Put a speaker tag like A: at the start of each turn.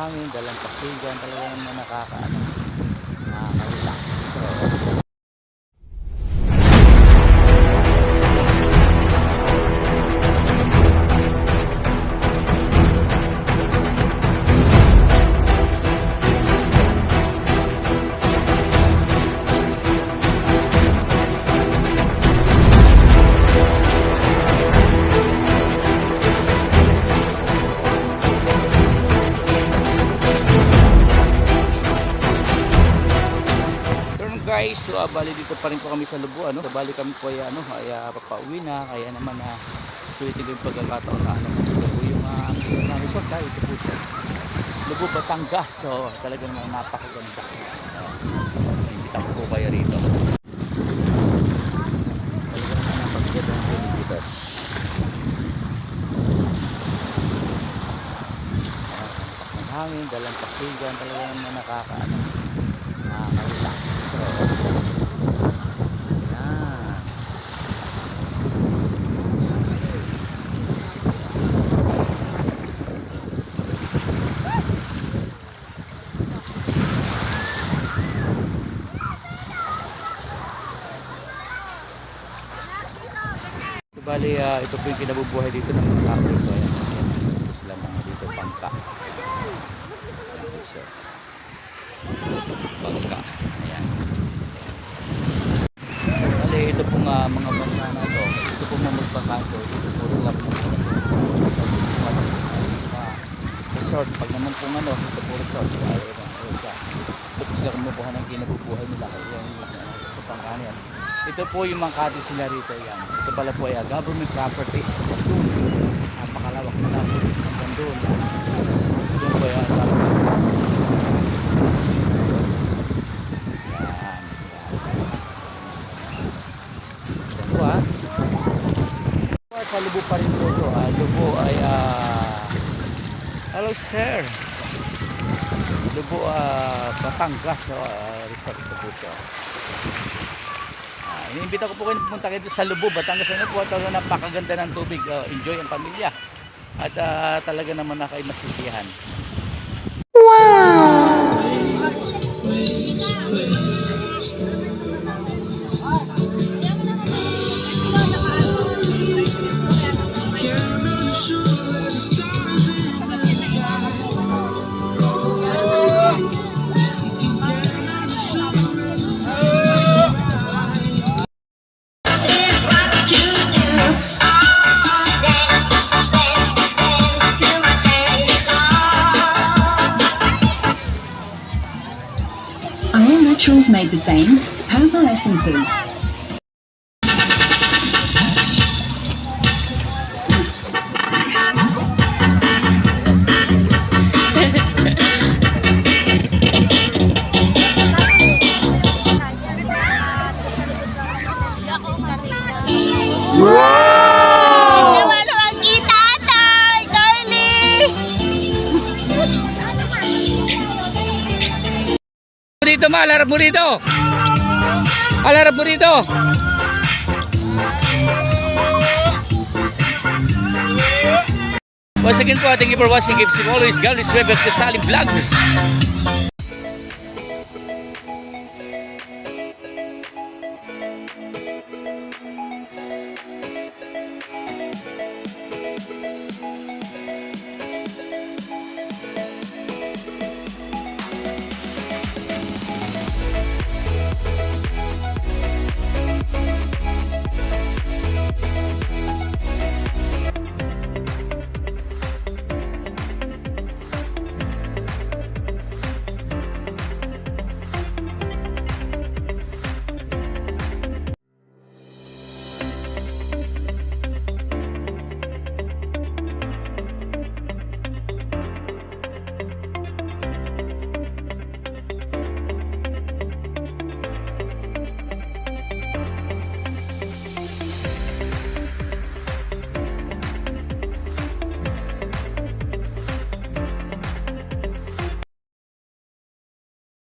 A: hangin, dalang pasigan, talaga naman nakaka-relax. So, guys, so bali dito pa rin po kami sa Lubo, so bali kami po ay papauwi na, kaya naman sulitin ko yung pagkakataon na ito po yung resort tayo, ito po siya Lubo, Batangas. So talaga naman napakaganda. Invita ko po kayo rito, talaga naman napakaganda ng feeling dito. Ang hangin, dalang pasigan, talaga naman nakaka-relax. So, yan. So, bali, ito po yung kinabubuhay dito ng mga tao dito. Ayan. Ito sila mga dito, bangka. Bangka. Ayan. Bali, ito pong mga bangka na ito. Ito pong mga magbangka ito. Ito po sila pong resort. Pag naman pong ito po resort. Ito po sila kumukuha ng kinabubuhay nila. Ayan, sa bangka niyan. Ito po yung mangkati sila rito. Yan. Ito pala po ay government properties. Napakalawak na po. Hanggang doon. Doon po yan. Sa Lubo pa rin po ito. Lubo ay hello sir, Lubo Batangas. Resort ito po ito. Iniimbita ko po kayo pumunta kayo sa Lubo, Batangas. Ano po, talaga napakaganda ng tubig. Enjoy ang pamilya. At talaga naman na kayo masisiyahan. Wow!
B: Are all naturals made the same? Herbal essences.
A: Dito ma, alarap mo dito. Alarap mo dito. Once again po, thank you for watching. Keep always God is Rebel Casali Vlogs.